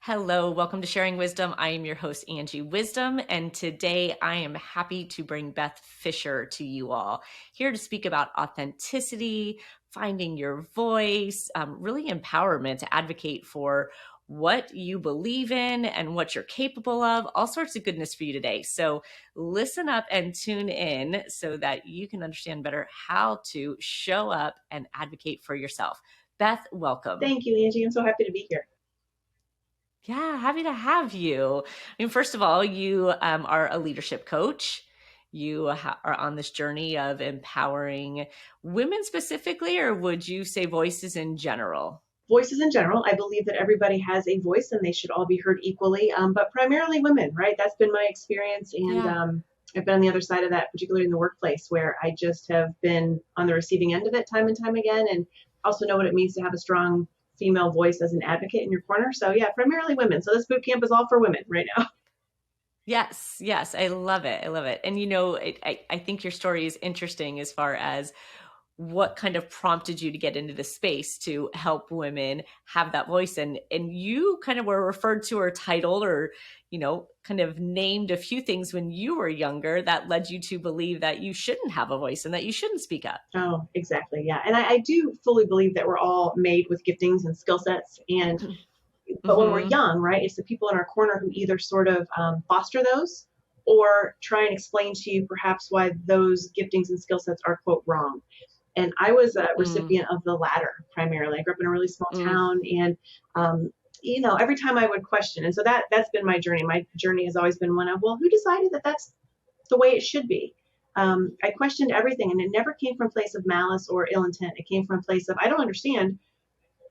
Hello, welcome to Sharing Wisdom. I am your host, Angie Wisdom, and today I am happy to bring Beth Fisher to you all, here to speak about authenticity, finding your voice, really empowerment to advocate for what you believe in and what you're capable of, all sorts of goodness for you today. So listen up and tune in so that you can understand better how to show up and advocate for yourself. Beth, welcome. Thank you, Angie. I'm so happy to be here. Yeah, happy to have you. I mean, first of all, you are a leadership coach. You are on this journey of empowering women specifically, or would you say voices in general? Voices in general, I believe that everybody has a voice and they should all be heard equally, but primarily women, right? That's been my experience. And Yeah. I've been on the other side of that, particularly in the workplace, where I just have been on the receiving end of it time and time again, and also know what it means to have a strong female voice as an advocate in your corner. So yeah, primarily women. So this boot camp is all for women right now. Yes, yes, I love it. I love it. And I think your story is interesting as far as what kind of prompted you to get into the space to help women have that voice. And you kind of were referred to or titled or, kind of named a few things when you were younger that led you to believe that you shouldn't have a voice and that you shouldn't speak up. Oh, exactly. Yeah. And I do fully believe that we're all made with giftings and skill sets. But when we're Mm-hmm. young, right, it's the people in our corner who either sort of foster those or try and explain to you perhaps why those giftings and skill sets are, quote, wrong. And I was a Mm, recipient of the latter primarily. I grew up in a really small mm, town, and every time I would question, and so that's been my journey. My journey has always been one of, well, who decided that that's the way it should be? I questioned everything, and it never came from a place of malice or ill intent. It came from a place of I don't understand,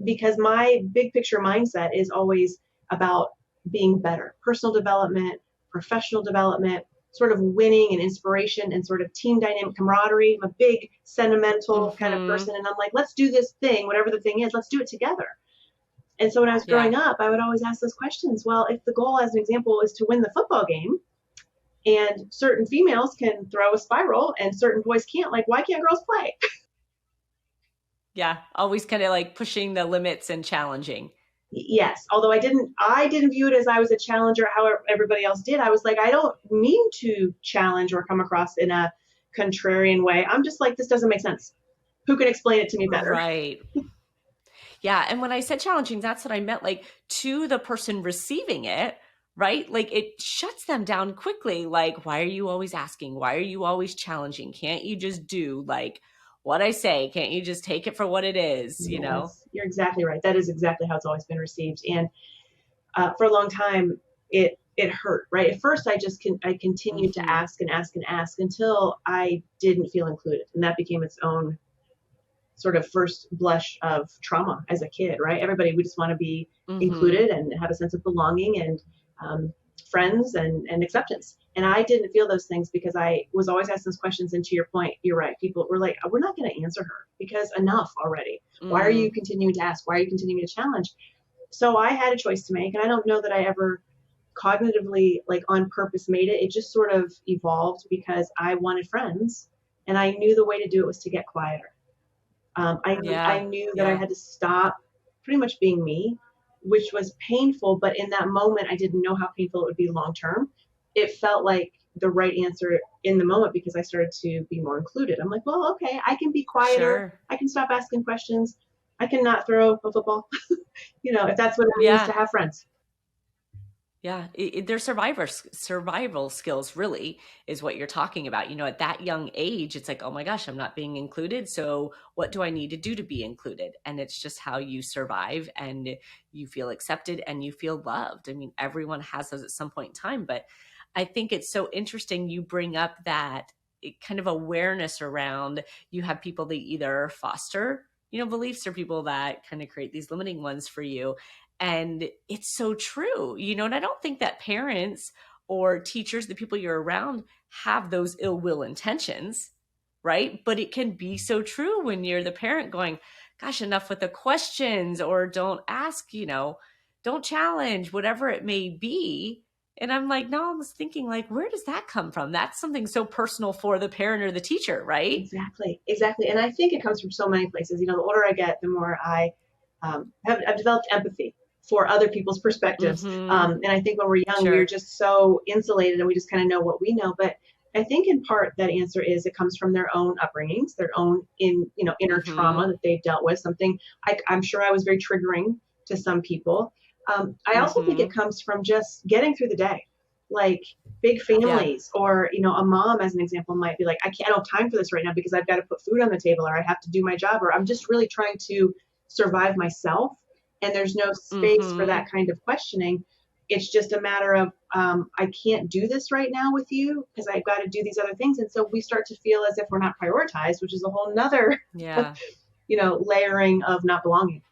because my big picture mindset is always about being better, personal development, professional development, sort of winning and inspiration and sort of team dynamic camaraderie. I'm a big sentimental kind of mm-hmm. person, and I'm like, let's do this thing, whatever the thing is, let's do it together. And so when I was Yeah. growing up, I would always ask those questions. Well, if the goal, as an example, is to win the football game, and certain females can throw a spiral and certain boys can't, like, why can't girls play? Yeah. Always kind of like pushing the limits and challenging. Yes, although I didn't view it as I was a challenger how everybody else did. I was like, I don't mean to challenge or come across in a contrarian way. I'm just like, this doesn't make sense. Who can explain it to me better? Right. Yeah. And when I said challenging, that's what I meant, like to the person receiving it, right? Like it shuts them down quickly. Like, why are you always asking? Why are you always challenging? Can't you just do like what I say? Can't you just take it for what it is, you know? Yes, you're exactly right. That is exactly how it's always been received. And for a long time, it hurt. Right. At first, I continued to Mm-hmm. ask and ask and ask until I didn't feel included, and that became its own sort of first blush of trauma as a kid, right? Everybody, we just want to be Mm-hmm. included and have a sense of belonging and friends and acceptance. And I didn't feel those things because I was always asking those questions. And to your point, you're right. People were like, we're not going to answer her because enough already. Why are you Mm. continuing to ask? Why are you continuing to challenge? So I had a choice to make. And I don't know that I ever cognitively, like on purpose, made it. It just sort of evolved because I wanted friends. And I knew the way to do it was to get quieter. I Yeah. knew that I Yeah. had to stop pretty much being me, which was painful. But in that moment, I didn't know how painful it would be long term. It felt like the right answer in the moment because I started to be more included. I'm like, well, okay, I can be quieter. Sure. I can stop asking questions. I can not throw a football, if that's what it means to Yeah. have friends. Yeah, their survival skills really is what you're talking about. At that young age, it's like, oh my gosh, I'm not being included. So what do I need to do to be included? And it's just how you survive and you feel accepted and you feel loved. I mean, everyone has those at some point in time, but I think it's so interesting you bring up that kind of awareness around you have people that either foster, beliefs or people that kind of create these limiting ones for you, and it's so true, and I don't think that parents or teachers, the people you're around, have those ill will intentions, right? But it can be so true when you're the parent going, gosh, enough with the questions, or don't ask, don't challenge, whatever it may be. And I'm like, no, I was thinking, like, where does that come from? That's something so personal for the parent or the teacher, right? Exactly, exactly. And I think it comes from so many places. The older I get, the more I've developed empathy. for other people's perspectives. Mm-hmm. And I think when we're young, we're Sure. just so insulated and we just kind of know what we know. But I think in part that answer is it comes from their own upbringings, their own inner trauma Mm-hmm. that they've dealt with. Something I'm sure I was very triggering to some people. I also think it Mm-hmm. comes from just getting through the day, like big Yeah. families, or a mom, as an example, might be like, I don't have time for this right now because I've got to put food on the table, or I have to do my job, or I'm just really trying to survive myself, and there's no space for Mm-hmm. that kind of questioning. It's just a matter of I can't do this right now with you because I've got to do these other things, and so we start to feel as if we're not prioritized, which is a whole nother Yeah. layering of not belonging.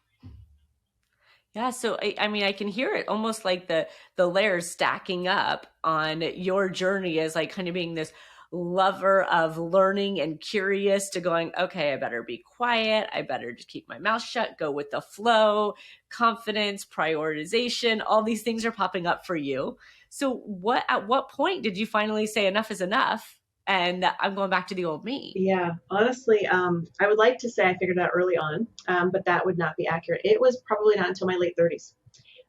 Yeah, so I mean, I can hear it almost like the layers stacking up on your journey as like kind of being this lover of learning and curious to going, okay, I better be quiet. I better just keep my mouth shut, go with the flow, confidence, prioritization, all these things are popping up for you. So at what point did you finally say enough is enough? And I'm going back to the old me. Yeah, honestly, I would like to say I figured it out early on, but that would not be accurate. It was probably not until my late 30s.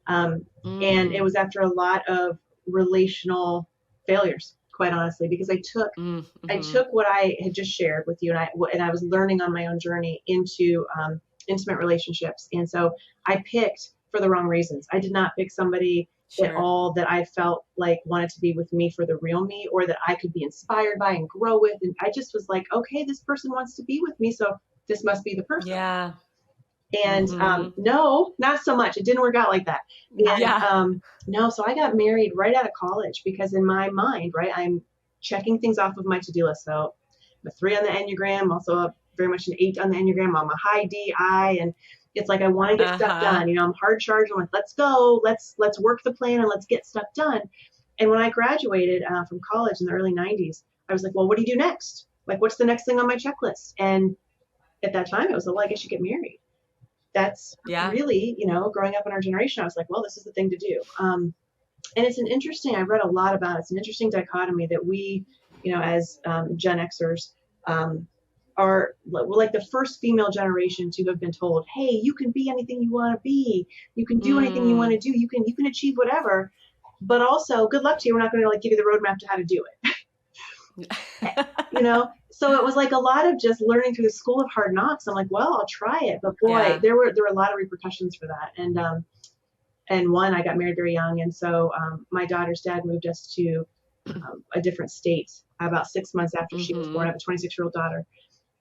Um, and it Mm, was after a lot of relational failures, quite honestly, because I mm-hmm. took what I had just shared with you, and I was learning on my own journey into intimate relationships, and so I picked for the wrong reasons. I did not pick somebody at Sure. all that I felt like wanted to be with me for the real me, or that I could be inspired by and grow with. And I just was like, okay, this person wants to be with me, so this must be the person. Yeah. And Mm-hmm. no, not so much. It didn't work out like that. And Yeah. no, so I got married right out of college because in my mind, right, I'm checking things off of my to-do list. So I'm a 3 on the Enneagram, also very much an 8 on the Enneagram. I'm a high DI, and it's like I want to get stuff Uh-huh. done. I'm hard charged. I'm like, let's go, let's work the plan and let's get stuff done. And when I graduated from college in the early 90s, I was like, well, what do you do next? Like, what's the next thing on my checklist? And at that time, it was, well, I guess you get married. That's Yeah. really, growing up in our generation, I was like, well, this is the thing to do. And it's an interesting, I've read a lot about it. It's an interesting dichotomy that we, as Gen Xers, we're like the first female generation to have been told, hey, you can be anything you want to be. You can do anything you want Mm. to do. You can achieve whatever. But also, good luck to you. We're not going to like give you the roadmap to how to do it. So it was like a lot of just learning through the school of hard knocks. I'm like, well, I'll try it, but boy, Yeah. there were a lot of repercussions for that. And one, I got married very young, and so my daughter's dad moved us to a different state about 6 months after she was born. I Mm-hmm. have a 26-year-old daughter,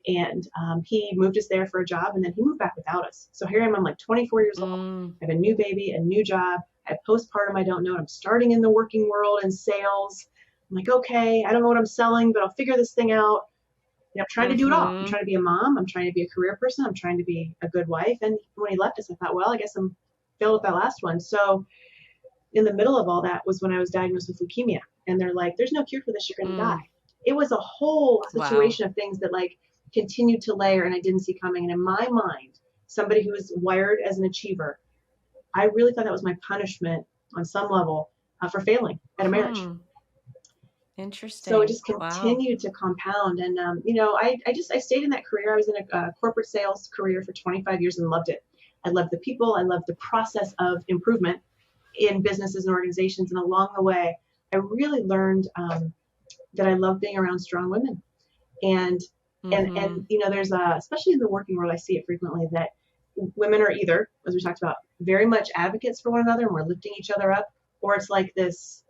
and he moved us there for a job, and then he moved back without us. So here I am, I'm like 24 years old. Mm. I have a new baby, a new job. I have postpartum. I don't know. I'm starting in the working world in sales. I'm like, okay, I don't know what I'm selling, but I'll figure this thing out. I'm trying to do it all. I'm Mm-hmm. trying to be a mom. I'm trying to be a career person. I'm trying to be a good wife. And when he left us, I thought, well, I guess I'm failed with that last one. So in the middle of all that was when I was diagnosed with leukemia. And they're like, there's no cure for this. You're going to Mm. die. It was a whole Wow. situation of things that like continued to layer and I didn't see coming. And in my mind, somebody who was wired as an achiever, I really thought that was my punishment on some level for failing at a marriage. Hmm. So it Interesting. just Wow. continued to compound. And, I stayed in that career. I was in a corporate sales career for 25 years and loved it. I loved the people. I loved the process of improvement in businesses and organizations. And along the way, I really learned that I love being around strong women. And, Mm-hmm. there's especially in the working world, I see it frequently that women are either, as we talked about, very much advocates for one another and we're lifting each other up, or it's like this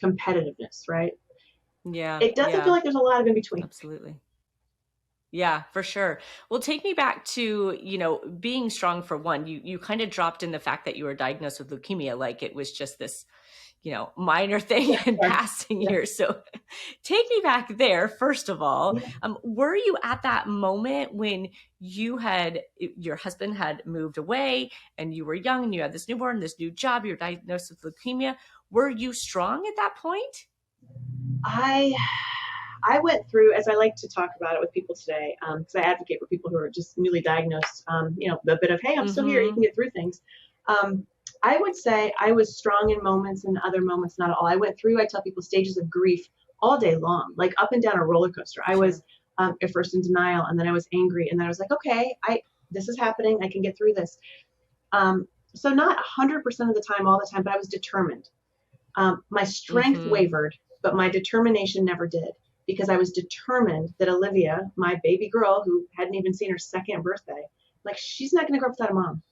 competitiveness, right? Yeah. It doesn't feel Yeah. like there's a lot of in between. Absolutely. Yeah, for sure. Well, take me back to, being strong for one. You kind of dropped in the fact that you were diagnosed with leukemia, like it was just this, minor thing Yeah, and sorry. passing Yeah, years. So take me back there, first of all. yeah. Were you at that moment when your husband had moved away and you were young and you had this newborn, this new job, you're diagnosed with leukemia? Were you strong at that point? I I went through, as I like to talk about it with people today, because I advocate for people who are just newly diagnosed. A bit of, hey, I'm still here. You can Mm-hmm. get through things. Um, I would say I was strong in moments and other moments not at all. I went through, I tell people, stages of grief all day long, like up and down a roller coaster. I was Sure. at first in denial, and then I was angry, and then I was like, okay, I this is happening. I can get through this. Um, So not 100% of the time, all the time, but I was determined. My strength Mm-hmm. wavered, but my determination never did, because I was determined that Olivia, my baby girl who hadn't even seen her second birthday, like, she's not going to grow up without a mom.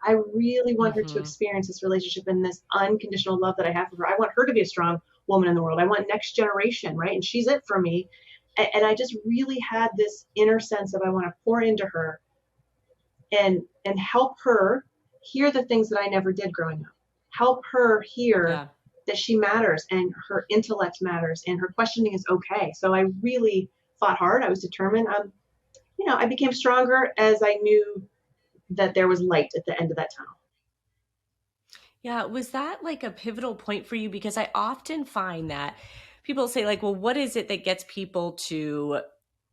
I really want her to Mm-hmm. experience this relationship and this unconditional love that I have for her. I want her to be a strong woman in the world. I want next generation, right? And she's it for me. And I just really had this inner sense of I want to pour into her and help her hear the things that I never did growing up. Help her hear Yeah. that she matters and her intellect matters and her questioning is okay. So I really fought hard. I was determined. I became stronger as I knew that there was light at the end of that tunnel. Yeah, was that like a pivotal point for you? Because I often find that people say, like, well, what is it that gets people to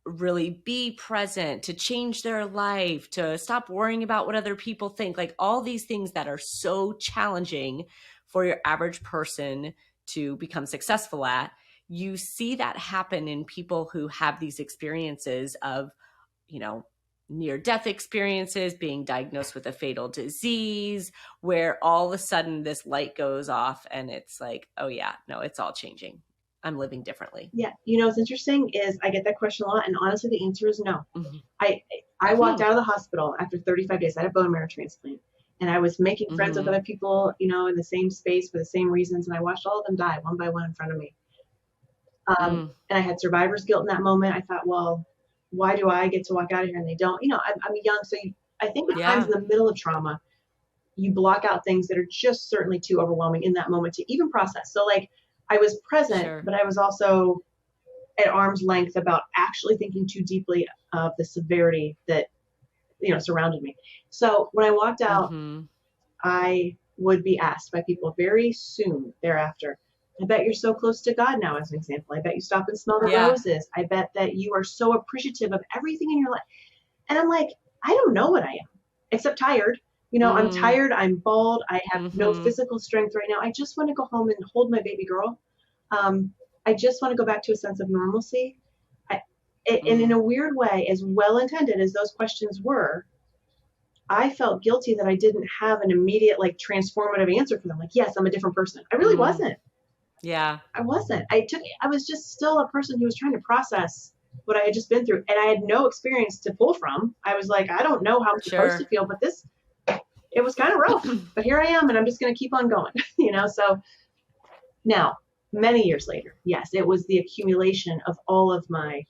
really be present, to change their life, to stop worrying about what other people think? Like, all these things that are so challenging for your average person to become successful at. You see that happen in people who have these experiences of, you know, near death experiences, being diagnosed with a fatal disease, where all of a sudden this light goes off and it's like, oh yeah, no, it's all changing. I'm living differently. Yeah, what's interesting is I get that question a lot, and honestly, the answer is no. Mm-hmm. I I walked Hmm. out of the hospital after 35 days. I had a bone marrow transplant, and I was making friends with Mm-hmm. other people, in the same space for the same reasons, and I watched all of them die one by one in front of me. Mm. And I had survivor's guilt in that moment. I thought, well, why do I get to walk out of here and they don't? I'm young, so I think at times Yeah, in the middle of trauma, you block out things that are just certainly too overwhelming in that moment to even process. So, like, I was present, sure. but I was also at arm's length about actually thinking too deeply of the severity that surrounded me. So when I walked out, Mm-hmm. I would be asked by people very soon thereafter, I bet you're so close to God now, as an example. I bet you stop and smell the Yeah, roses. I bet that you are so appreciative of everything in your life. And I'm like, I don't know what I am, except tired. I'm mm, tired. I'm bald. I have no mm-hmm. physical strength right now. I just want to go home and hold my baby girl. Um, I just want to go back to a sense of normalcy. I, and in Mm. a weird way, as well intended as those questions were, I felt guilty that I didn't have an immediate, like, transformative answer for them. Like, yes, I'm a different person. I really Mm. wasn't. Yeah, I wasn't. I was just still a person who was trying to process what I had just been through. And I had no experience to pull from. I was like, I don't know how I'm supposed to sure. feel, but it was kind of rough. But here I am, and I'm just going to keep on going, So now, many years later, yes, it was the accumulation of all of my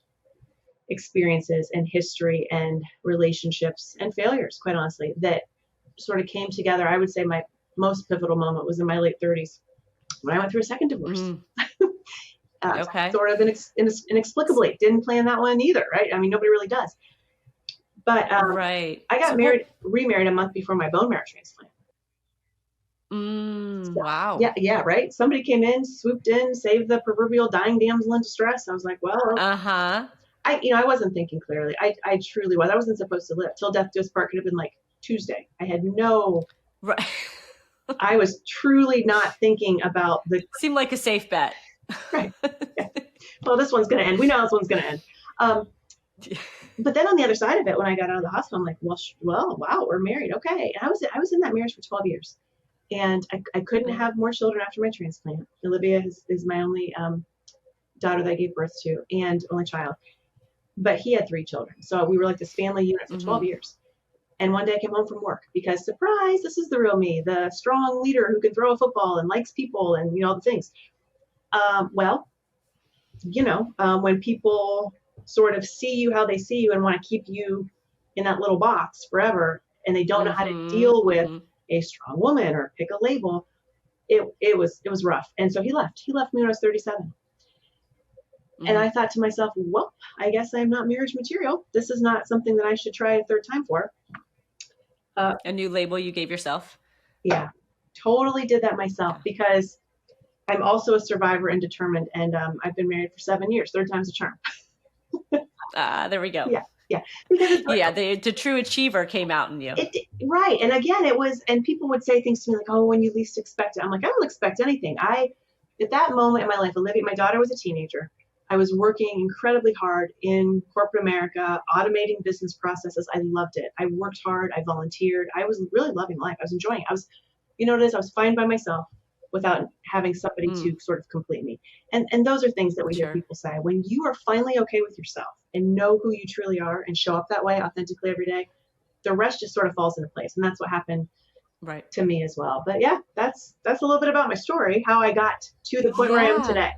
experiences and history and relationships and failures, quite honestly, that sort of came together. I would say my most pivotal moment was in my late 30s when I went through a second divorce. Mm. Okay. Sort of inexplicably. Didn't plan that one either, right? I mean, nobody really does. But Right. I got So what? remarried a month before my bone marrow transplant. Mm, So, wow. yeah, yeah, right. Somebody came in, swooped in, saved the proverbial dying damsel in distress. I was like, well, Uh-huh. I wasn't thinking clearly. I truly was. I wasn't supposed to live till death do us part. Could have been like Tuesday. I had no. Right. I was truly not thinking about the Seemed like a safe bet. right. Yeah. Well, this one's going to end. We know how this one's going to end. Um, but then on the other side of it, when I got out of the hospital, I'm like, well, wow, we're married. Okay. And I was in that marriage for 12 years. And I couldn't have more children after my transplant. Olivia is my only daughter that I gave birth to and only child. But he had 3 children. So we were like this family unit for 12 Mm-hmm. years. And one day I came home from work because, surprise, this is the real me, the strong leader who can throw a football and likes people and, all the things. Well, when people sort of see you how they see you and want to keep you in that little box forever, and they don't know how to Mm-hmm. deal with Mm-hmm. a strong woman or pick a label, it was rough. And so he left. He left me when I was 37. And Mm. I thought to myself, well, I guess I'm not marriage material. This is not something that I should try a third time for. Uh, A new label you gave yourself? yeah, totally did that myself Yeah. because I'm also a survivor and determined. And I've been married for 7 years. Third time's a charm. Ah, there we go. Yeah, yeah. Because Yeah, the true achiever came out in you. right. And again, and people would say things to me like, oh, when you least expect it. I'm like, I don't expect anything. At that moment in my life, Olivia, my daughter was a teenager. I was working incredibly hard in corporate America, automating business processes. I loved it. I worked hard. I volunteered. I was really loving life. I was enjoying it. You know what it is? I was fine by myself without having somebody to sort of complete me. And those are things that we hear Sure. people say. When you are finally okay with yourself and know who you truly are and show up that way authentically every day, the rest just sort of falls into place. And that's what happened Right. to me as well. But yeah, that's a little bit about my story, how I got to the point where I am Yeah. today.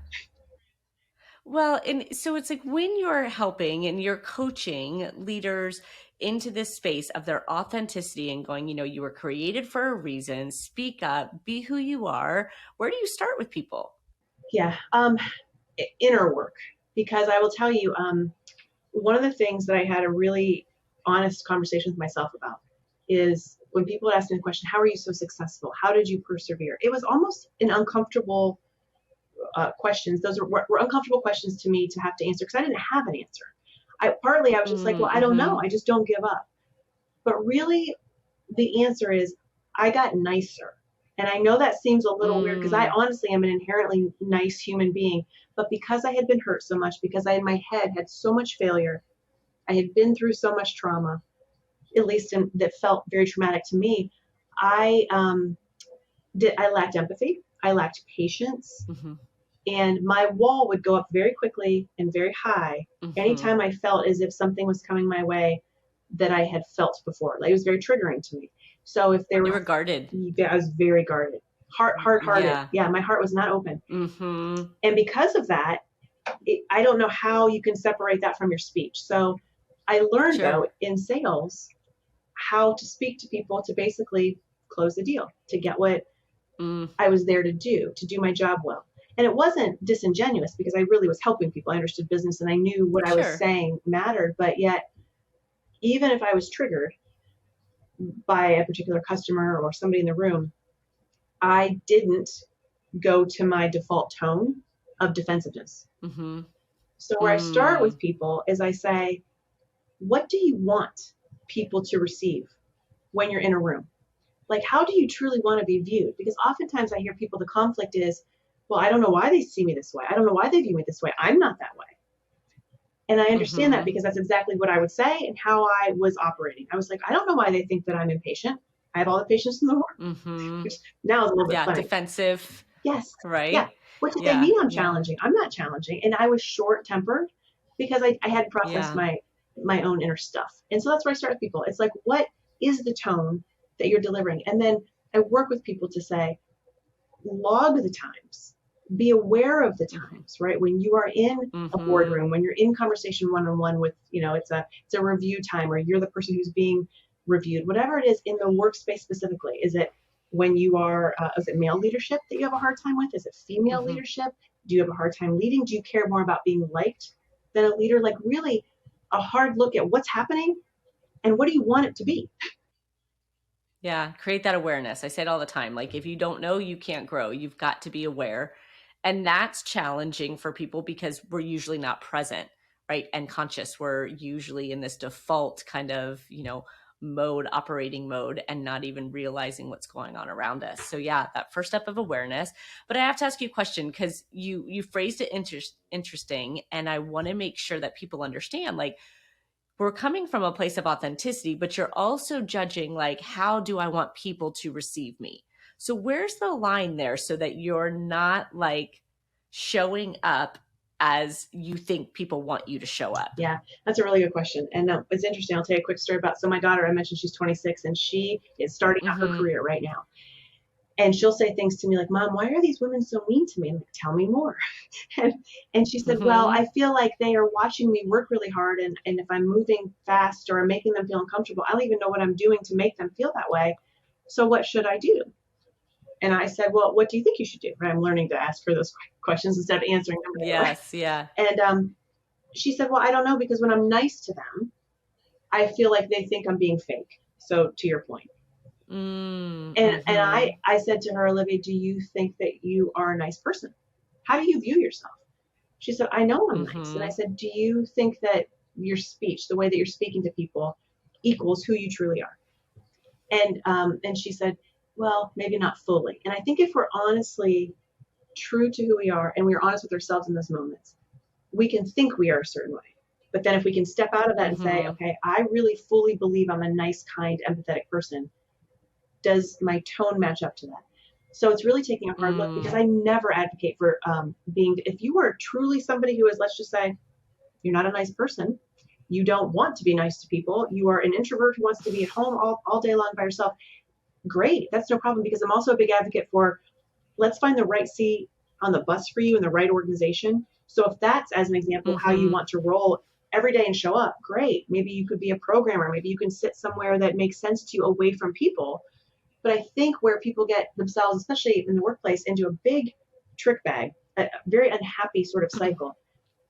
Well, and so it's like when you're helping and you're coaching leaders into this space of their authenticity and going, you were created for a reason, speak up, be who you are. Where do you start with people? Yeah, inner work, because I will tell you, one of the things that I had a really honest conversation with myself about is when people would ask me the question, how are you so successful? How did you persevere? It was almost an uncomfortable questions. Those were uncomfortable questions to me to have to answer because I didn't have an answer. I was just like, well, I don't know. Mm-hmm. I just don't give up. But really, the answer is I got nicer. And I know that seems a little weird because I Mm. honestly am an inherently nice human being. But because I had been hurt so much, because I in my head had so much failure, I had been through so much trauma, at least that felt very traumatic to me. I I lacked empathy. I lacked patience. Mm-hmm. And my wall would go up very quickly and very high Mm-hmm. anytime I felt as if something was coming my way that I had felt before. Like, it was very triggering to me. So if there You was, were guarded. I was very guarded, hard-hearted. Yeah. Yeah, my heart was not open. Mm-hmm. And because of that, I don't know how you can separate that from your speech. So I learned, Sure. though, in sales, how to speak to people to basically close the deal, to get what Mm. I was there to do my job well. And it wasn't disingenuous because I really was helping people. I understood business and I knew what I was Sure. saying mattered. But yet, even if I was triggered by a particular customer or somebody in the room, I didn't go to my default tone of defensiveness. Mm-hmm. So, where I start Mm. with people is I say, what do you want people to receive when you're in a room? Like, how do you truly want to be viewed? Because oftentimes I hear people, the conflict is, well, I don't know why they see me this way. I don't know why they view me this way. I'm not that way. And I understand that Mm-hmm. because that's exactly what I would say and how I was operating. I was like, I don't know why they think that I'm impatient. I have all the patience in the world, Mm-hmm. which now is a little bit Yeah. funny. Defensive. Yes. Yeah. Right. What do they Yeah. mean I'm Yeah. challenging? I'm not challenging. And I was short tempered because I had processed Yeah. my own inner stuff. And so that's where I start with people. It's like, what is the tone that you're delivering? And then I work with people to say, log the times, be aware of the Mm-hmm. times, right? When you are in a Mm-hmm. boardroom, when you're in conversation one-on-one with, it's a review time, or you're the person who's being reviewed, whatever it is in the workspace specifically. Is it when you are, is it male leadership that you have a hard time with? Is it female Mm-hmm. leadership? Do you have a hard time leading? Do you care more about being liked than a leader? Like, really a hard look at what's happening and what do you want it to be? Yeah, create that awareness. I say it all the time. Like, if you don't know, you can't grow. You've got to be aware. And that's challenging for people because we're usually not present, right? And conscious. We're usually in this default kind of, mode, operating mode, and not even realizing what's going on around us. So yeah, that first step of awareness. But I have to ask you a question because you phrased it interesting, and I want to make sure that people understand, like, we're coming from a place of authenticity, but you're also judging, like, how do I want people to receive me? So where's the line there so that you're not like showing up as you think people want you to show up? Yeah, that's a really good question. And it's interesting. I'll tell you a quick story about, so my daughter, I mentioned she's 26 and she is starting out her Mm-hmm. career right now. And she'll say things to me like, Mom, why are these women so mean to me? I'm like, tell me more. and, and she said, well, Mm-hmm. I feel like they are watching me work really hard. And if I'm moving fast or I'm making them feel uncomfortable, I don't even know what I'm doing to make them feel that way. So what should I do? And I said, well, what do you think you should do? Right? I'm learning to ask her those questions instead of answering them right away. Yes. Yeah. And she said, well, I don't know, because when I'm nice to them, I feel like they think I'm being fake. So to your point. And Mm-hmm. I said to her, Olivia, do you think that you are a nice person? How do you view yourself? She said, I know I'm nice. And I Mm-hmm. said, do you think that your speech, the way that you're speaking to people, equals who you truly are? And she said, well, maybe not fully. And I think if we're honestly true to who we are and we're honest with ourselves in those moments, we can think we are a certain way. But then if we can step out of that and say, Mm-hmm. okay, I really fully believe I'm a nice, kind, empathetic person, does my tone match up to that? So it's really taking a hard look, because I never advocate for being, if you are truly somebody who is, let's just say, you're not a nice person, you don't want to be nice to people, you are an introvert who wants to be at home all day long by yourself, great, that's no problem, because I'm also a big advocate for, let's find the right seat on the bus for you in the right organization. So if that's, as an example, how you Mm-hmm. want to roll every day and show up, great. Maybe you could be a programmer. Maybe you can sit somewhere that makes sense to you away from people. But I think where people get themselves, especially in the workplace, into a big trick bag, a very unhappy sort of cycle,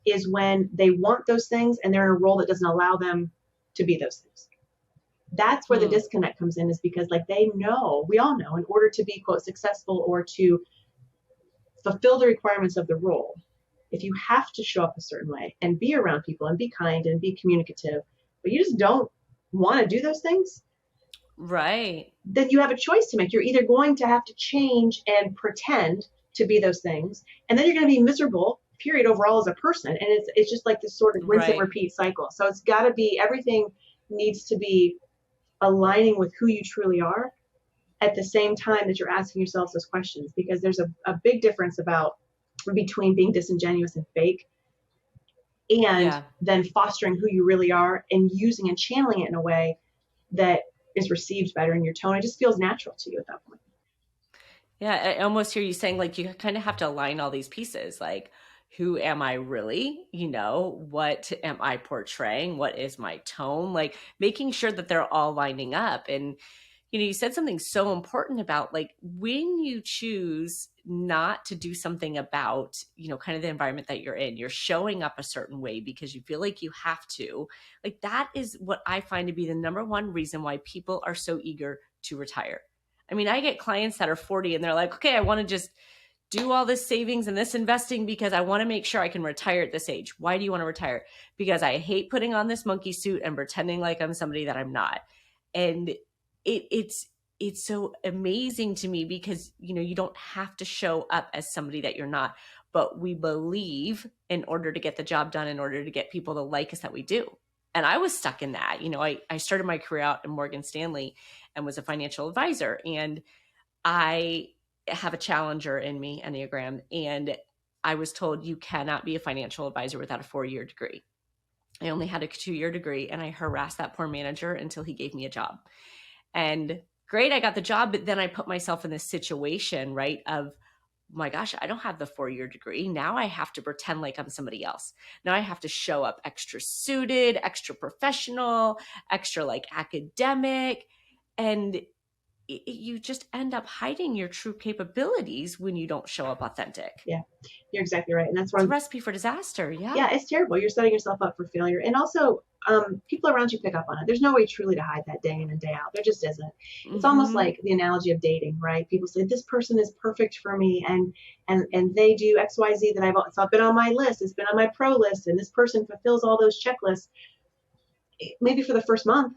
is when they want those things and they're in a role that doesn't allow them to be those things. That's where the Hmm. disconnect comes in, is because, like, they know, we all know, in order to be, quote, successful or to fulfill the requirements of the role, if you have to show up a certain way and be around people and be kind and be communicative, but you just don't want to do those things, Right. then you have a choice to make. You're either going to have to change and pretend to be those things, and then you're going to be miserable, period, overall as a person. And it's just like this sort of rinse and Right. repeat cycle. So it's got to be, everything needs to be aligning with who you truly are at the same time that you're asking yourselves those questions, because there's a big difference between being disingenuous and fake, and Yeah. then fostering who you really are and using and channeling it in a way that is received better in your tone. It just feels natural to you at that point. Yeah, I almost hear you saying like you kind of have to align all these pieces. Like, who am I really? What am I portraying? What is my tone? Like making sure that they're all lining up. And you said something so important about like when you choose not to do something about, kind of the environment that you're in, you're showing up a certain way because you feel like you have to. Like that is what I find to be the number one reason why people are so eager to retire. I mean, I get clients that are 40 and they're like, okay, I want to just do all this savings and this investing because I want to make sure I can retire at this age. Why do you want to retire? Because I hate putting on this monkey suit and pretending like I'm somebody that I'm not. And it's so amazing to me because you don't have to show up as somebody that you're not, but we believe in order to get the job done, in order to get people to like us, that we do. And I was stuck in that. I started my career out in Morgan Stanley and was a financial advisor. And I have a challenger in me, Enneagram, and I was told you cannot be a financial advisor without a 4-year degree. I only had a 2-year degree, and I harassed that poor manager until he gave me a job. And great, I got the job, but then I put myself in this situation, right, of, my gosh, I don't have the 4-year degree. Now I have to pretend like I'm somebody else. Now I have to show up extra suited, extra professional, extra like academic. And you just end up hiding your true capabilities when you don't show up authentic. Yeah, you're exactly right. And that's why It's a recipe for disaster. yeah, Yeah. it's terrible. You're setting yourself up for failure. And also, people around you pick up on it. There's no way truly to hide that day in and day out. There just isn't. It's almost Mm-hmm. like the analogy of dating, right? People say this person is perfect for me, and they do X, Y, Z that I've been on my list. It's been on my pro list, and this person fulfills all those checklists. Maybe for the first month,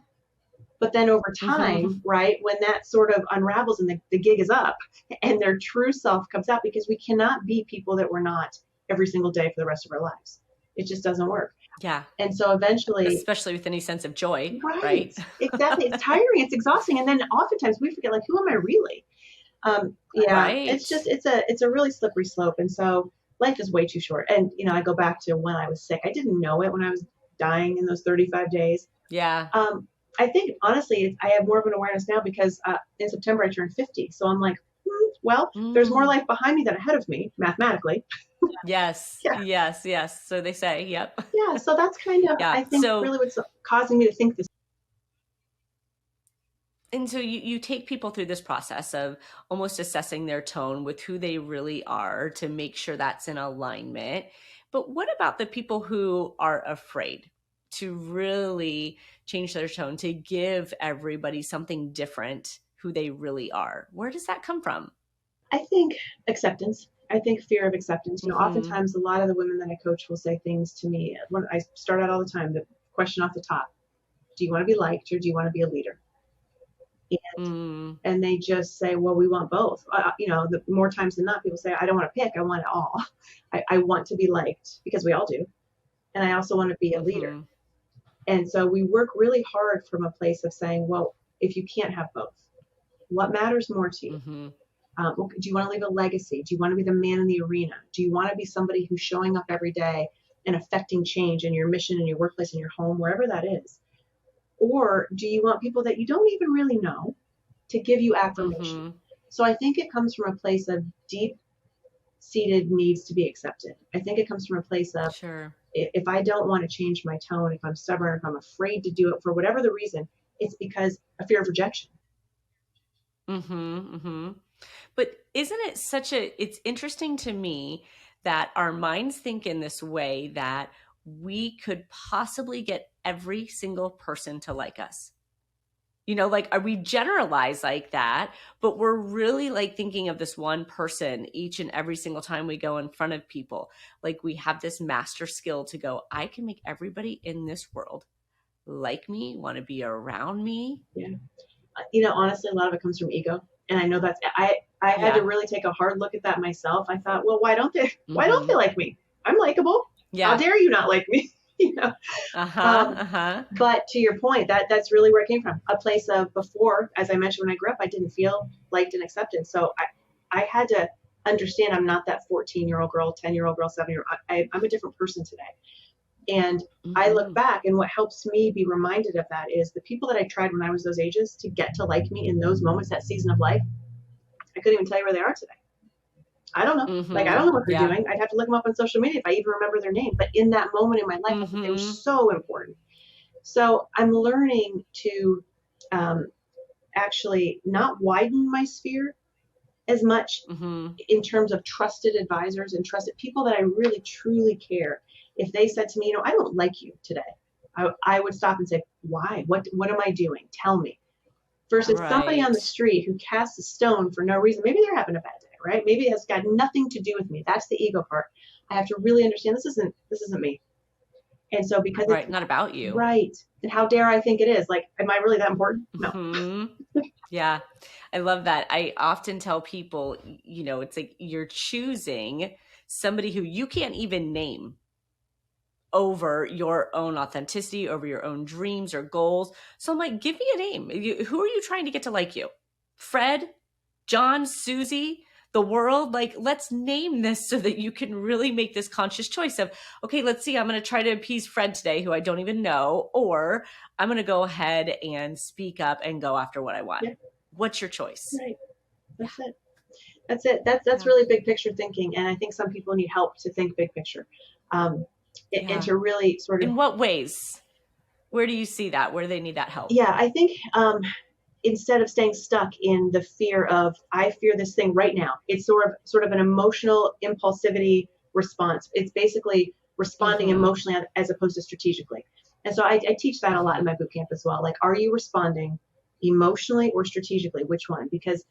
but then over Mm-hmm. time, right, when that sort of unravels and the gig is up and their true self comes out, because we cannot be people that we're not every single day for the rest of our lives. It just doesn't work. Yeah. And so eventually, Especially with any sense of joy, right, right? exactly. It's tiring, it's exhausting. And then oftentimes we forget, like, who am I really? Yeah, Right. it's a really slippery slope. And so life is way too short. And, I go back to when I was sick. I didn't know it when I was dying in those 35 days. Yeah. Um, I think honestly, I have more of an awareness now because in September I turned 50. So I'm like, well, there's more Mm. life behind me than ahead of me, mathematically. Yes. Yeah, Yes. Yes. So they say, yep. yeah. So that's kind of, Yeah. I think, really what's causing me to think this. And so you take people through this process of almost assessing their tone with who they really are to make sure that's in alignment. But what about the people who are afraid to really change their tone, to give everybody something different who they really are? Where does that come from? I think acceptance. I think fear of acceptance. Mm-hmm. Oftentimes a lot of the women that I coach will say things to me. When I start out all the time, the question off the top: do you want to be liked or do you want to be a leader? Mm. And they just say, well, we want both. The more times than not, people say, I don't want to pick, I want it all. I want to be liked, because we all do. and I also want to be a leader. Mm-hmm. And so we work really hard from a place of saying, well, if you can't have both, what matters more to you? Mm-hmm. Do you want to leave a legacy? Do you want to be the man in the arena? Do you want to be somebody who's showing up every day and affecting change in your mission, in your workplace, in your home, wherever that is? Or do you want people that you don't even really know to give you affirmation? Mm-hmm. So I think it comes from a place of deep seated needs to be accepted. I think it comes from a place of, Sure. if I don't want to change my tone, if I'm stubborn, if I'm afraid to do it for whatever the reason, it's because a fear of rejection. Mm-hmm. Mm-hmm. But isn't it it's interesting to me that our minds think in this way that we could possibly get every single person to like us. Like we generalize like that, but we're really like thinking of this one person each and every single time we go in front of people. Like we have this master skill to go, I can make everybody in this world like me, want to be around me. Yeah. Honestly, a lot of it comes from ego. And I know I had to Yeah. really take a hard look at that myself. I thought, well, why don't they Mm-hmm. like me? I'm likable. How Yeah. dare you not like me? you know? Uh-huh. Um, Uh-huh. but to your point, that's really where it came from. A place of before, as I mentioned, when I grew up, I didn't feel liked and accepted. So I had to understand I'm not that 14-year-old girl, 10-year-old girl, 7-year-old. I'm a different person today. And I look Mm-hmm. back, and what helps me be reminded of that is the people that I tried when I was those ages to get to like me in those moments, that season of life, I couldn't even tell you where they are today. I don't know. Like, I Mm-hmm. don't know what they're Yeah. doing. I'd have to look them up on social media if I even remember their name. But in that moment in my life, I thought they were Mm-hmm. so important. So I'm learning to actually not widen my sphere as much Mm-hmm. in terms of trusted advisors and trusted people that I really truly care. If they said to me, I don't like you today, I would stop and say, why? What am I doing? Tell me. Versus somebody on the Right. street who casts a stone for no reason. Maybe they're having a bad day, right? Maybe it has got nothing to do with me. That's the ego part. I have to really understand this isn't me. And so because it's Right. Not about you. right, and how dare I think it is? Like, am I really that important? No. Hmm. Yeah. I love that. I often tell people, it's like you're choosing somebody who you can't even name over your own authenticity, over your own dreams or goals. So I'm like, give me a name. Who are you trying to get to like you? Fred, John, Susie, the world? Like, let's name this so that you can really make this conscious choice of, okay, let's see, I'm going to try to appease Fred today, who I don't even know, or I'm going to go ahead and speak up and go after what I want. Yeah. What's your choice? Right. Yeah. That's it. That's it. That's Yeah. really big picture thinking, and I think some people need help to think big picture, and Yeah. to really sort of. In what ways? Where do you see that? Where do they need that help? Yeah, I think instead of staying stuck in the fear of I fear this thing right now, it's sort of an emotional impulsivity response. It's basically responding Mm-hmm. emotionally as opposed to strategically. And so I teach that a lot in Mm-hmm. my boot camp as well. Like, are you responding emotionally or strategically? Which one? Because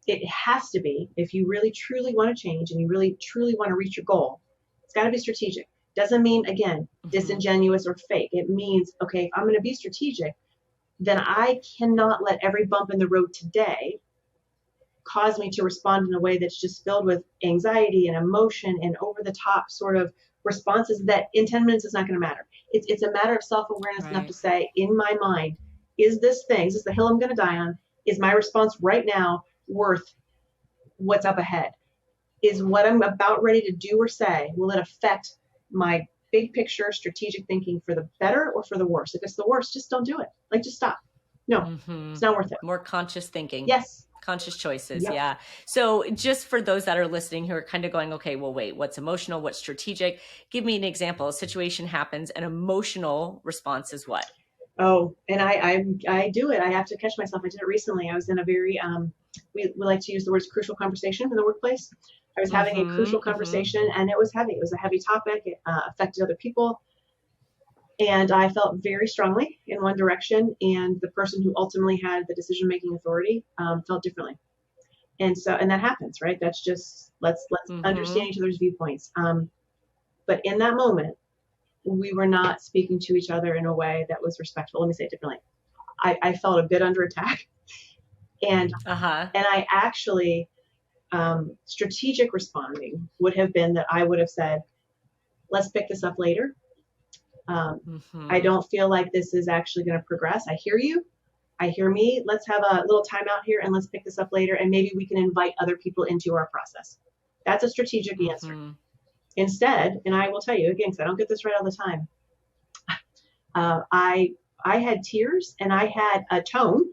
it has to be, if you really truly want to change and you really truly want to reach your goal, it's got to be strategic. Doesn't mean, again, Mm-hmm. disingenuous or fake. It means, okay, if I'm going to be strategic, then I cannot let every bump in the road today cause me to respond in a way that's just filled with anxiety and emotion and over the top sort of responses that in 10 minutes is not going to matter. It's a matter of self-awareness enough to Right. say, in my mind, is this the hill I'm going to die on? Is my response right now worth what's up ahead? Is what I'm about ready to do or say, will it affect my big picture strategic thinking for the better or for the worse? If it's the worst, just don't do it. Like, just stop. No, Mm-hmm. it's not worth it. More conscious thinking. Yes. Conscious choices. Yep. Yeah. So just for those that are listening who are kind of going, okay, well, wait, what's emotional? What's strategic? Give me an example. A situation happens, an emotional response is what? Oh, and I do it. I have to catch myself. I did it recently. I was in a very we like to use the words crucial conversation in the workplace. I was having a Mm-hmm. crucial Mm-hmm. conversation, and it was heavy. It was a heavy topic. It affected other people, and I felt very strongly in one direction, and the person who ultimately had the decision making authority felt differently. And that happens, right? That's just let's Mm-hmm. understand each other's viewpoints. But in that moment, we were not speaking to each other in a way that was respectful. Let me say it differently. I felt a bit under attack, and Uh-huh. I actually strategic responding would have been that I would have said, let's pick this up later. I Mm-hmm. don't feel like this is actually going to progress. I hear you. I hear me. Let's have a little timeout here and let's pick this up later. And maybe we can invite other people into our process. That's a strategic answer. Mm-hmm. Instead, and I will tell you again, because I don't get this right all the time, uh, I I had tears and I had a tone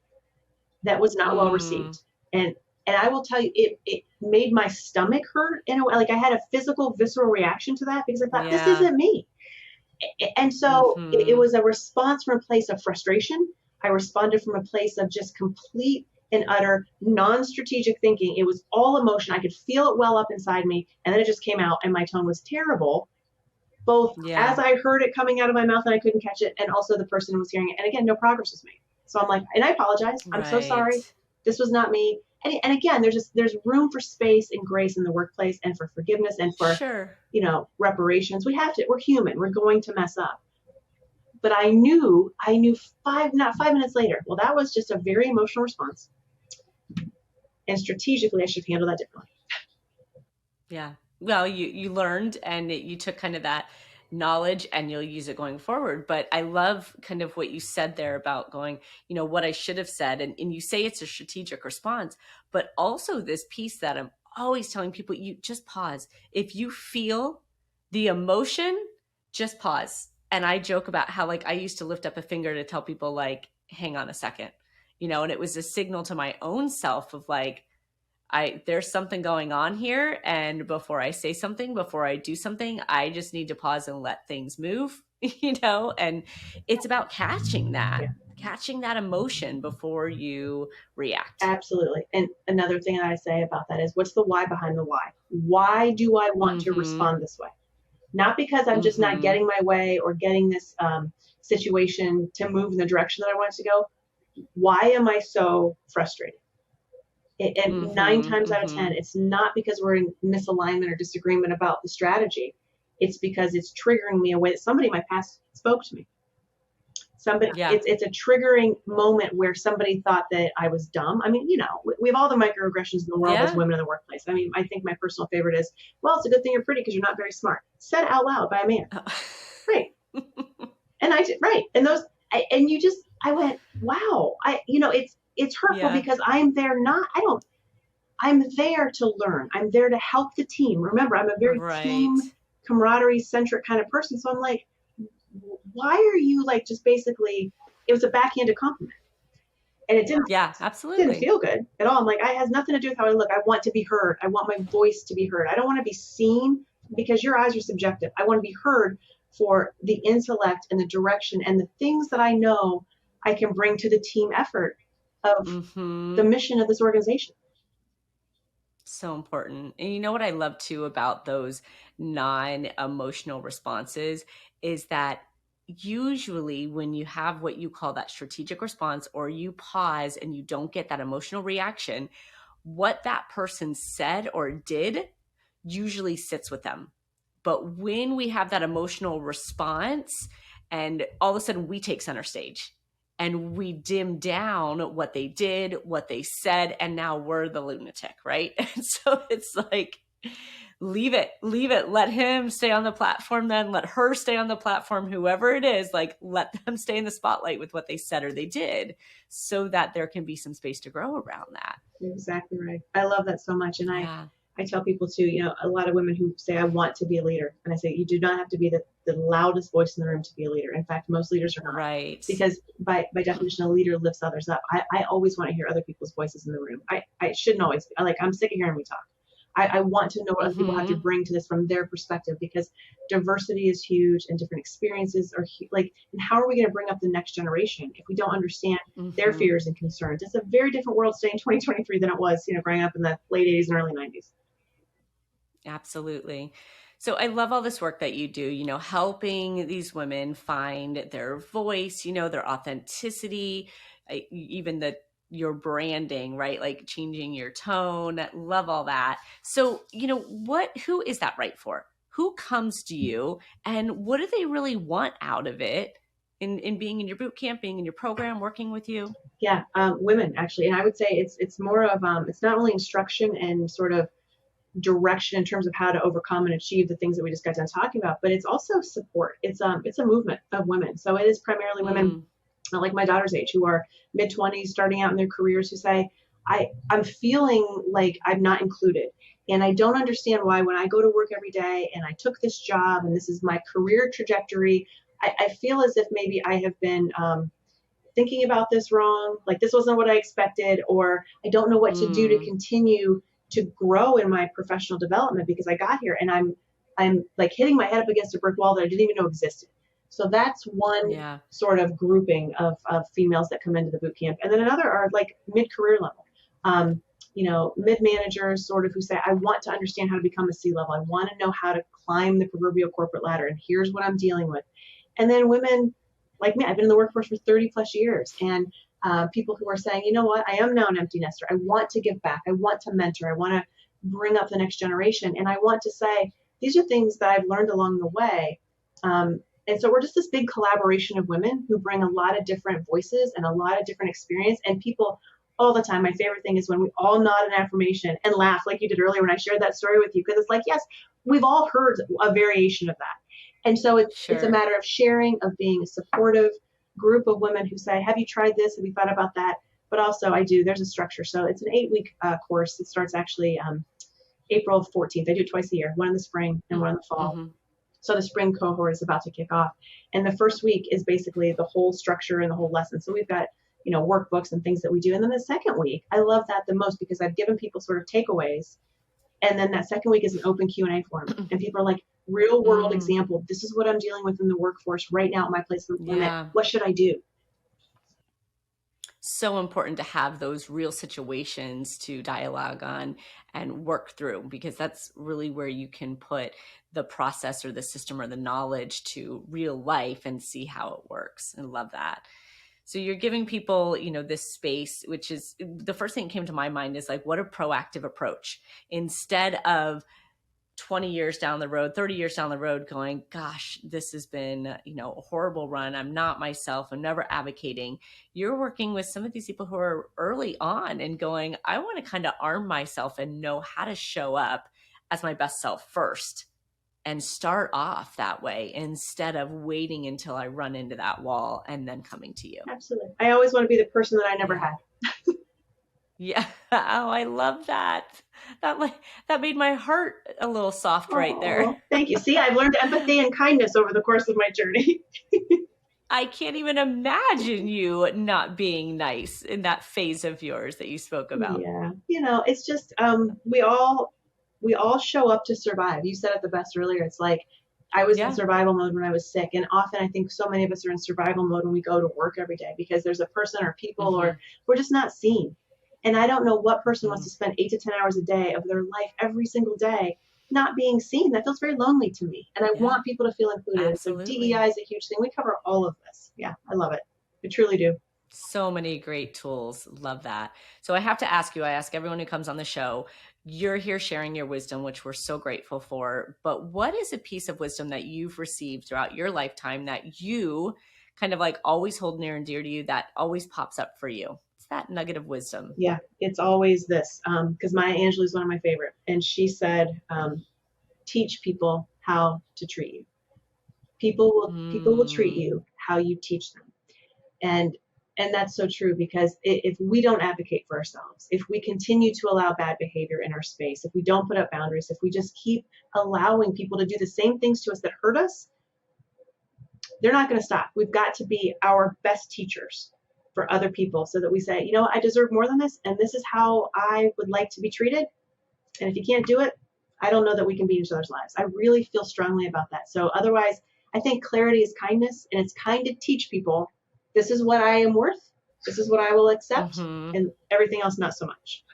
that was not well Mm. received. And I will tell you, it made my stomach hurt in a way. Like I had a physical, visceral reaction to that because I thought, this Yeah. isn't me. And so it Mm-hmm. was a response from a place of frustration. I responded from a place of just complete and utter non-strategic thinking. It was all emotion. I could feel it well up inside me. And then it just came out and my tone was terrible, both as Yeah. I heard it coming out of my mouth and I couldn't catch it, and also the person who was hearing it. And again, no progress was made. So I'm like, and I apologize. I'm so Right. sorry. This was not me. And again, there's room for space and grace in the workplace and for forgiveness and for, Sure. reparations. We have to, we're human. We're going to mess up. But I knew not 5 minutes later, well, that was just a very emotional response. And strategically, I should handle that differently. Yeah. Well, you learned and you took kind of that knowledge and you'll use it going forward. But I love kind of what you said there about going, what I should have said. And you say it's a strategic response, but also this piece that I'm always telling people, you just pause. If you feel the emotion, just pause. And I joke about how like I used to lift up a finger to tell people like, hang on a second, and it was a signal to my own self of like, there's something going on here, and before I say something, before I do something, I just need to pause and let things move. And it's about Yeah, catching that emotion before you react. absolutely. And another thing that I say about that is, what's the why behind the why? Why do I want to Mm-hmm. respond this way? Not because I'm just not Mm-hmm. getting my way or getting this situation to move in the direction that I want it to go. Why am I so frustrated? And nine Mm-hmm. times out of Mm-hmm. 10, it's not because we're in misalignment or disagreement about the strategy. It's because it's triggering me a way that somebody in my past spoke to me. Somebody, Yeah. it's a triggering moment where somebody thought that I was dumb. I mean, we have all the microaggressions in the world as Yeah. women in the workplace. I mean, I think my personal favorite is, well, it's a good thing you're pretty because you're not very smart. Said out loud by a man. Right. And I did, right. And and I went, wow. It's hurtful Yeah. because I'm there to learn. I'm there to help the team. Remember, I'm a very Right. team camaraderie centric kind of person. So I'm like, why are you like just basically, it was a backhanded compliment. And it Yeah, didn't absolutely. feel good at all. I'm like, it has nothing to do with how I look. I want to be heard. I want my voice to be heard. I don't want to be seen because your eyes are subjective. I want to be heard for the intellect and the direction and the things that I know I can bring to the team effort of the Mm-hmm. mission of this organization. So important. And you know what I love too about those non-emotional responses is that usually when you have what you call that strategic response or you pause and you don't get that emotional reaction, what that person said or did usually sits with them. But when we have that emotional response and all of a sudden we take center stage and we dim down what they did, what they said, and now we're the lunatic, right? And so it's like, leave it, let him stay on the platform, then let her stay on the platform, whoever it is, like let them stay in the spotlight with what they said or they did so that there can be some space to grow around that. You're exactly right. I love that so much. And Yeah. I tell people too, a lot of women who say, I want to be a leader. And I say, you do not have to be the loudest voice in the room to be a leader. In fact, most leaders are not. Right. Because by definition, a leader lifts others up. I always want to hear other people's voices in the room. I shouldn't always, I'm sick of hearing me talk. I want to know what other people have to Mm-hmm. bring to this from their perspective because diversity is huge and different experiences are like, and how are we going to bring up the next generation if we don't understand their Mm-hmm. fears and concerns? It's a very different world today in 2023 than it was, growing up in the late 80s and early 90s. Absolutely. So I love all this work that you do, helping these women find their voice, their authenticity, even your branding, right? Like changing your tone. Love all that. So, who is that right for? Who comes to you and what do they really want out of it in being in your boot camp, being in your program, working with you? Yeah, women actually, and I would say it's more of it's not only instruction and sort of direction in terms of how to overcome and achieve the things that we just got done talking about, but it's also support. It's a movement of women. So it is primarily women like my daughter's age who are mid-20s, starting out in their careers, who say, I'm feeling like I'm not included. And I don't understand why when I go to work every day and I took this job and this is my career trajectory, I feel as if maybe I have been thinking about this wrong, like this wasn't what I expected, or I don't know what to do to continue to grow in my professional development because I got here and I'm like hitting my head up against a brick wall that I didn't even know existed. So that's one sort of grouping of females that come into the boot camp. And then another are like mid-career level, mid-managers sort of who say, I want to understand how to become a C-level. I want to know how to climb the proverbial corporate ladder. And here's what I'm dealing with. And then women like me, I've been in the workforce for 30 plus years. And people who are saying, you know what, I am now an empty nester. I want to give back. I want to mentor. I want to bring up the next generation. And I want to say, these are things that I've learned along the way. And so we're just this big collaboration of women who bring a lot of different voices and a lot of different experience. And people all the time, my favorite thing is when we all nod in affirmation and laugh like you did earlier when I shared that story with you, because it's like, yes, we've all heard a variation of that. And so it's a matter of sharing, of being a supportive group of women who say, have you tried this? Have you thought about that? But also there's a structure. So it's an 8-week course. It starts actually April 14th. I do it twice a year, one in the spring and one in the fall. So the spring cohort is about to kick off. And the first week is basically the whole structure and the whole lesson. So we've got, workbooks and things that we do. And then the second week, I love that the most because I've given people sort of takeaways. And then that second week is an open Q&A forum. And people are like, real world example. This is what I'm dealing with in the workforce right now at my place of employment. What should I do? So important to have those real situations to dialogue on and work through, because that's really where you can put the process or the system or the knowledge to real life and see how it works. I love that. So you're giving people, this space, which is the first thing that came to my mind is like, what a proactive approach. Instead of 20 years down the road, 30 years down the road going, gosh, this has been, a horrible run. I'm not myself. I'm never advocating. You're working with some of these people who are early on and going, I want to kind of arm myself and know how to show up as my best self first and start off that way instead of waiting until I run into that wall and then coming to you. Absolutely. I always want to be the person that I never had. Yeah. Oh, I love that. That made my heart a little soft right there. Thank you. See, I've learned empathy and kindness over the course of my journey. I can't even imagine you not being nice in that phase of yours that you spoke about. Yeah. It's just, we all show up to survive. You said it the best earlier. It's like, I was in survival mode when I was sick. And often I think so many of us are in survival mode when we go to work every day because there's a person or people or we're just not seen. And I don't know what person wants to spend 8 to 10 hours a day of their life every single day not being seen. That feels very lonely to me. And I want people to feel included. Absolutely. So DEI is a huge thing. We cover all of this. Yeah, I love it. I truly do. So many great tools. Love that. So I have to ask you, I ask everyone who comes on the show, you're here sharing your wisdom, which we're so grateful for. But what is a piece of wisdom that you've received throughout your lifetime that you kind of like always hold near and dear to you, that always pops up for you? It's that nugget of wisdom. Yeah, it's always this, because Maya Angelou is one of my favorite. And she said, teach people how to treat you. People will treat you how you teach them. And that's so true, because if we don't advocate for ourselves, if we continue to allow bad behavior in our space, if we don't put up boundaries, if we just keep allowing people to do the same things to us that hurt us, they're not going to stop. We've got to be our best teachers for other people so that we say, I deserve more than this, and this is how I would like to be treated. And if you can't do it, I don't know that we can be in each other's lives. I really feel strongly about that. So otherwise, I think clarity is kindness, and it's kind to teach people, this is what I am worth. This is what I will accept. And everything else, not so much.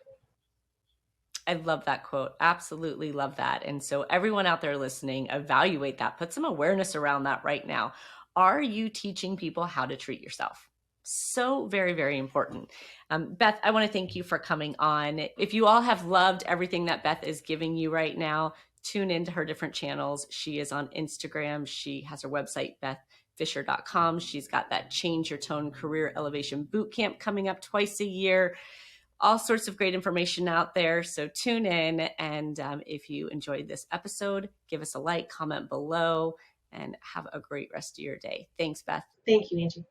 I love that quote. Absolutely love that. And so everyone out there listening, evaluate that. Put some awareness around that right now. Are you teaching people how to treat yourself? So very, very important. Beth, I want to thank you for coming on. If you all have loved everything that Beth is giving you right now, tune into her different channels. She is on Instagram. She has her website, bethfisher.com. She's got that Change Your Tone Career Elevation Bootcamp coming up twice a year. all sorts of great information out there. So tune in. And if you enjoyed this episode, give us a like, comment below, and have a great rest of your day. Thanks, Beth. Thank you, Angie.